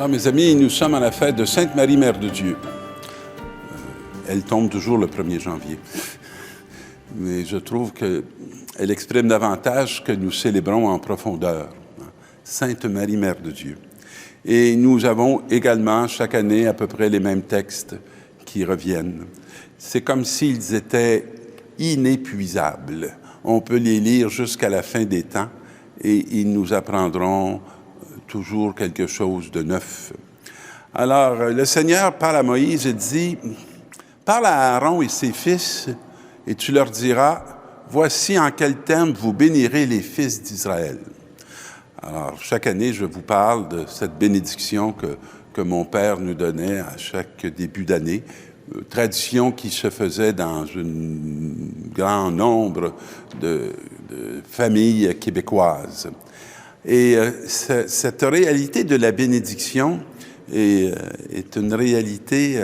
Alors, mes amis, nous sommes à la fête de Sainte Marie, Mère de Dieu. Elle tombe toujours le 1er janvier. Mais je trouve qu'elle exprime davantage que nous célébrons en profondeur. Sainte Marie, Mère de Dieu. Et nous avons également chaque année à peu près les mêmes textes qui reviennent. C'est comme s'ils étaient inépuisables. On peut les lire jusqu'à la fin des temps et ils nous apprendront toujours quelque chose de neuf. Alors, le Seigneur parle à Moïse et dit, « Parle à Aaron et ses fils, et tu leur diras, voici en quels termes vous bénirez les fils d'Israël. » Alors, chaque année, je vous parle de cette bénédiction que mon père nous donnait à chaque début d'année, tradition qui se faisait dans un grand nombre de familles québécoises. Et cette réalité de la bénédiction est une réalité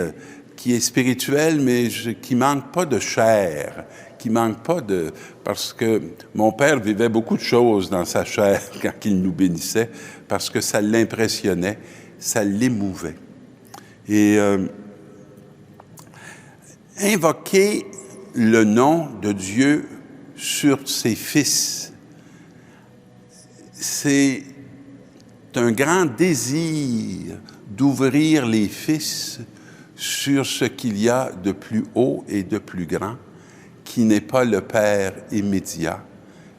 qui est spirituelle, mais qui manque pas de chair, qui manque pas de... Parce que mon père vivait beaucoup de choses dans sa chair quand il nous bénissait, parce que ça l'impressionnait, ça l'émouvait. Et invoquer le nom de Dieu sur ses fils, c'est un grand désir d'ouvrir les fils sur ce qu'il y a de plus haut et de plus grand, qui n'est pas le Père immédiat,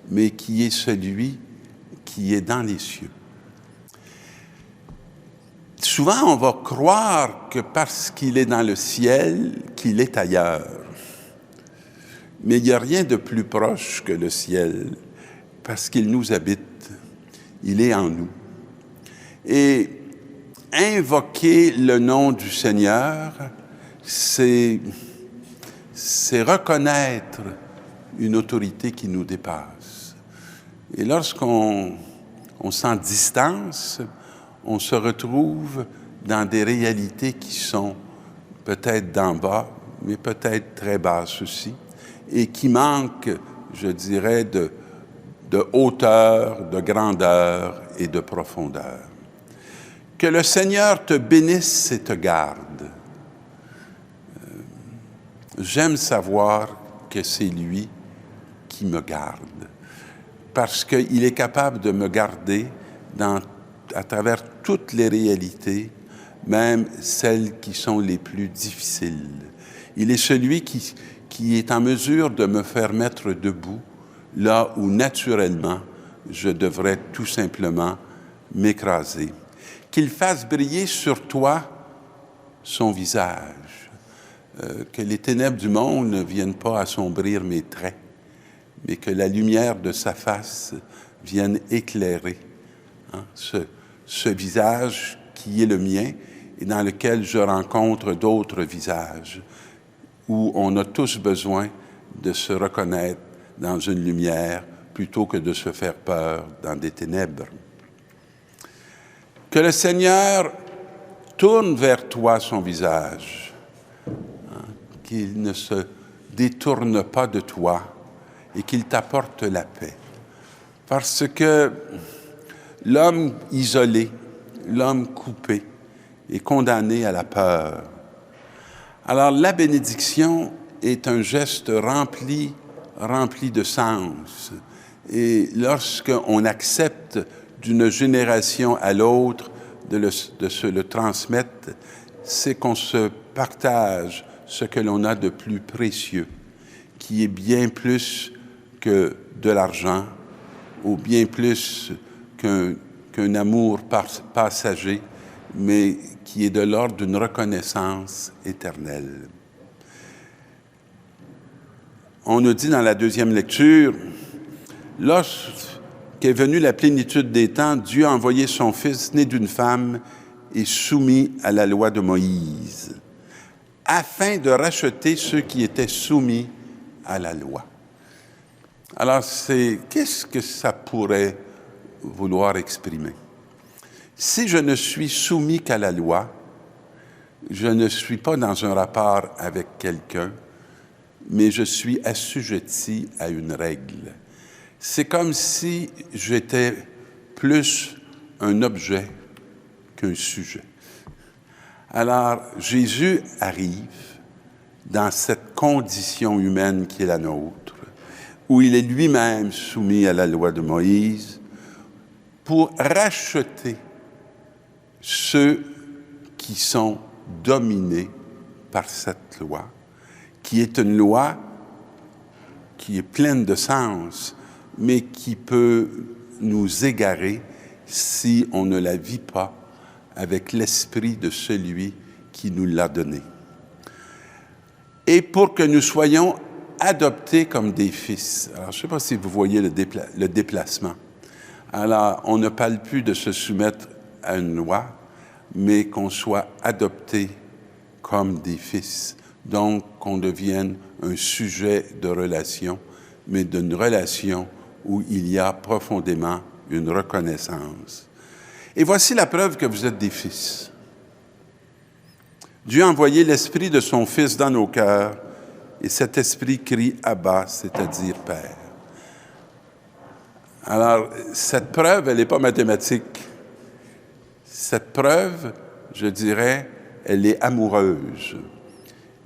mais qui est celui qui est dans les cieux. Souvent, on va croire que parce qu'il est dans le ciel, qu'il est ailleurs. Mais il n'y a rien de plus proche que le ciel, parce qu'il nous habite. Il est en nous. Et invoquer le nom du Seigneur, c'est reconnaître une autorité qui nous dépasse. Et lorsqu'on s'en distance, on se retrouve dans des réalités qui sont peut-être d'en bas, mais peut-être très basses aussi, et qui manquent, je dirais, de hauteur, de grandeur et de profondeur. Que le Seigneur te bénisse et te garde. J'aime savoir que c'est lui qui me garde, parce qu'il est capable de me garder à travers toutes les réalités, même celles qui sont les plus difficiles. Il est celui qui est en mesure de me faire mettre debout là où, naturellement, je devrais tout simplement m'écraser. Qu'il fasse briller sur toi son visage, que les ténèbres du monde ne viennent pas assombrir mes traits, mais que la lumière de sa face vienne éclairer ce visage qui est le mien et dans lequel je rencontre d'autres visages, où on a tous besoin de se reconnaître dans une lumière plutôt que de se faire peur dans des ténèbres. Que le Seigneur tourne vers toi son visage, qu'il ne se détourne pas de toi et qu'il t'apporte la paix. Parce que l'homme isolé, l'homme coupé, est condamné à la peur. Alors la bénédiction est un geste rempli de sens. Et lorsqu'on accepte d'une génération à l'autre de se le transmettre, c'est qu'on se partage ce que l'on a de plus précieux, qui est bien plus que de l'argent, ou bien plus qu'un amour passager, mais qui est de l'ordre d'une reconnaissance éternelle. On nous dit dans la deuxième lecture, « Lorsqu'est venue la plénitude des temps, Dieu a envoyé son Fils, né d'une femme et soumis à la loi de Moïse, afin de racheter ceux qui étaient soumis à la loi. » Alors, qu'est-ce que ça pourrait vouloir exprimer? Si je ne suis soumis qu'à la loi, je ne suis pas dans un rapport avec quelqu'un, mais je suis assujetti à une règle. C'est comme si j'étais plus un objet qu'un sujet. Alors, Jésus arrive dans cette condition humaine qui est la nôtre, où il est lui-même soumis à la loi de Moïse, pour racheter ceux qui sont dominés par cette loi, qui est une loi qui est pleine de sens, mais qui peut nous égarer si on ne la vit pas avec l'esprit de celui qui nous l'a donné. Et pour que nous soyons adoptés comme des fils. Alors, je ne sais pas si vous voyez le déplacement. Alors, on ne parle plus de se soumettre à une loi, mais qu'on soit adoptés comme des fils. Donc, qu'on devienne un sujet de relation, mais d'une relation où il y a profondément une reconnaissance. Et voici la preuve que vous êtes des fils. Dieu a envoyé l'Esprit de son Fils dans nos cœurs, et cet Esprit crie « Abba », c'est-à-dire « Père ». Alors, cette preuve, elle n'est pas mathématique. Cette preuve, je dirais, elle est amoureuse.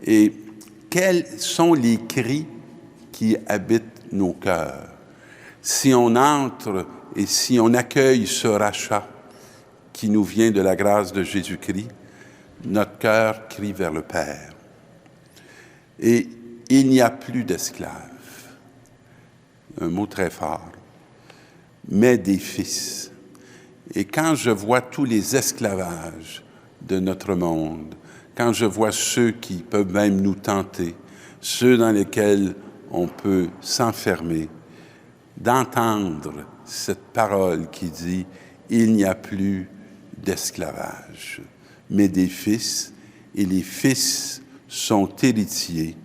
Et quels sont les cris qui habitent nos cœurs? Si on entre et si on accueille ce rachat qui nous vient de la grâce de Jésus-Christ, notre cœur crie vers le Père. Et il n'y a plus d'esclaves. Un mot très fort. Mais des fils. Et quand je vois tous les esclavages de notre monde, quand je vois ceux qui peuvent même nous tenter, ceux dans lesquels on peut s'enfermer, d'entendre cette parole qui dit « Il n'y a plus d'esclavage, mais des fils, et les fils sont héritiers,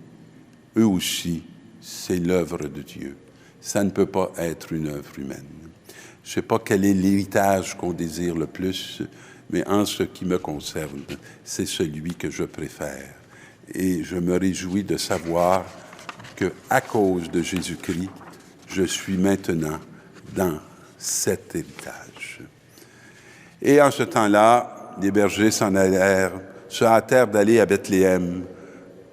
eux aussi, c'est l'œuvre de Dieu. » Ça ne peut pas être une œuvre humaine. Je ne sais pas quel est l'héritage qu'on désire le plus, mais en ce qui me concerne, c'est celui que je préfère. Et je me réjouis de savoir qu'à cause de Jésus-Christ, je suis maintenant dans cet héritage. Et en ce temps-là, les bergers se hâtèrent d'aller à Bethléem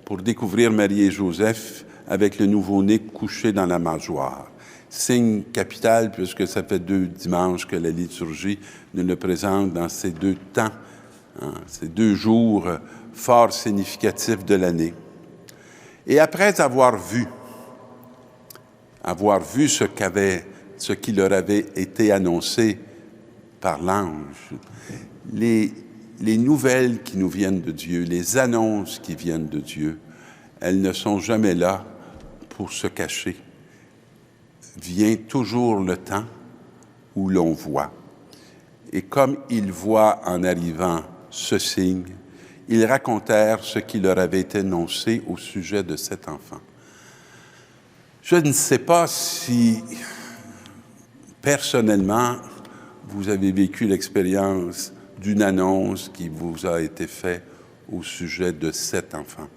pour découvrir Marie et Joseph avec le nouveau-né couché dans la mangeoire. Signe capital, puisque ça fait 2 dimanches que la liturgie nous le présente dans ces 2 temps, ces 2 jours fort significatifs de l'année. Et après avoir vu ce qui leur avait été annoncé par l'ange, les nouvelles qui nous viennent de Dieu, les annonces qui viennent de Dieu, elles ne sont jamais là pour se cacher. Vient toujours le temps où l'on voit. Et comme ils voient en arrivant ce signe, ils racontèrent ce qui leur avait été annoncé au sujet de cet enfant. Je ne sais pas si, personnellement, vous avez vécu l'expérience d'une annonce qui vous a été faite au sujet de cet enfant.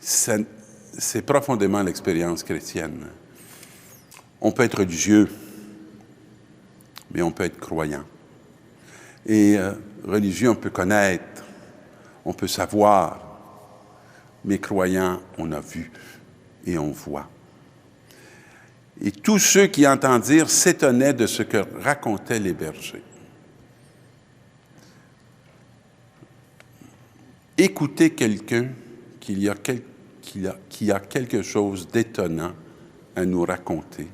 C'est profondément l'expérience chrétienne. On peut être religieux, mais on peut être croyant. Et religieux, on peut connaître, on peut savoir, mais croyant, on a vu et on voit. Et tous ceux qui entendirent s'étonnaient de ce que racontaient les bergers. Écoutez quelqu'un qui a quelque chose d'étonnant à nous raconter.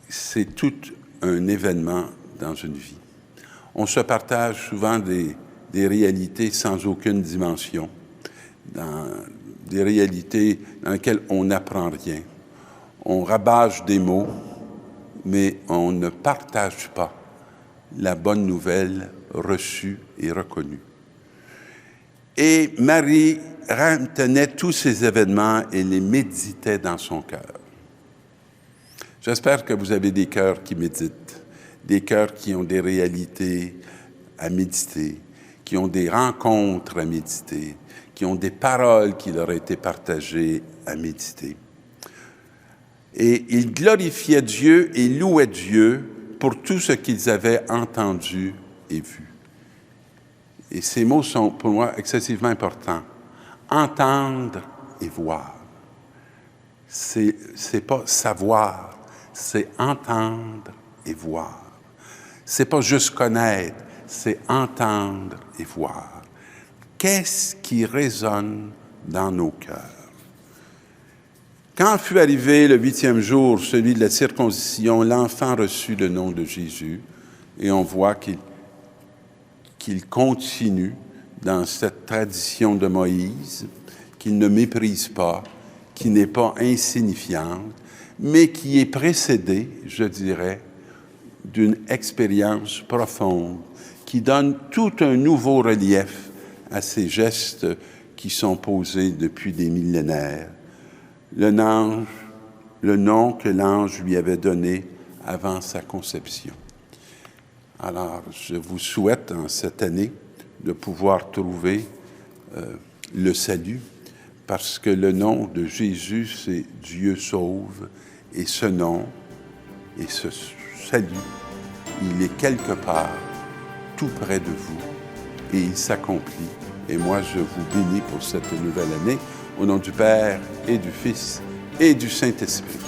C'est tout un événement dans une vie. On se partage souvent des réalités sans aucune dimension, des réalités dans lesquelles on n'apprend rien. On rabâche des mots, mais on ne partage pas la bonne nouvelle reçue et reconnue. Et Marie retenait tous ces événements et les méditait dans son cœur. J'espère que vous avez des cœurs qui méditent, des cœurs qui ont des réalités à méditer, qui ont des rencontres à méditer, qui ont des paroles qui leur ont été partagées à méditer. Et ils glorifiaient Dieu et louaient Dieu pour tout ce qu'ils avaient entendu et vu. Et ces mots sont pour moi excessivement importants. Entendre et voir. C'est pas savoir, c'est entendre et voir. C'est pas juste connaître, c'est entendre et voir. Qu'est-ce qui résonne dans nos cœurs? Quand fut arrivé le 8e jour, celui de la circoncision, l'enfant reçut le nom de Jésus, et on voit qu'il continue dans cette tradition de Moïse, qu'il ne méprise pas, qui n'est pas insignifiante, mais qui est précédée, je dirais, d'une expérience profonde, qui donne tout un nouveau relief à ces gestes qui sont posés depuis des millénaires. Le nom que l'ange lui avait donné avant sa conception. Alors, je vous souhaite en cette année de pouvoir trouver le salut, parce que le nom de Jésus, c'est Dieu sauve, et ce nom et ce salut, il est quelque part tout près de vous, et il s'accomplit. Et moi, je vous bénis pour cette nouvelle année, au nom du Père et du Fils et du Saint-Esprit.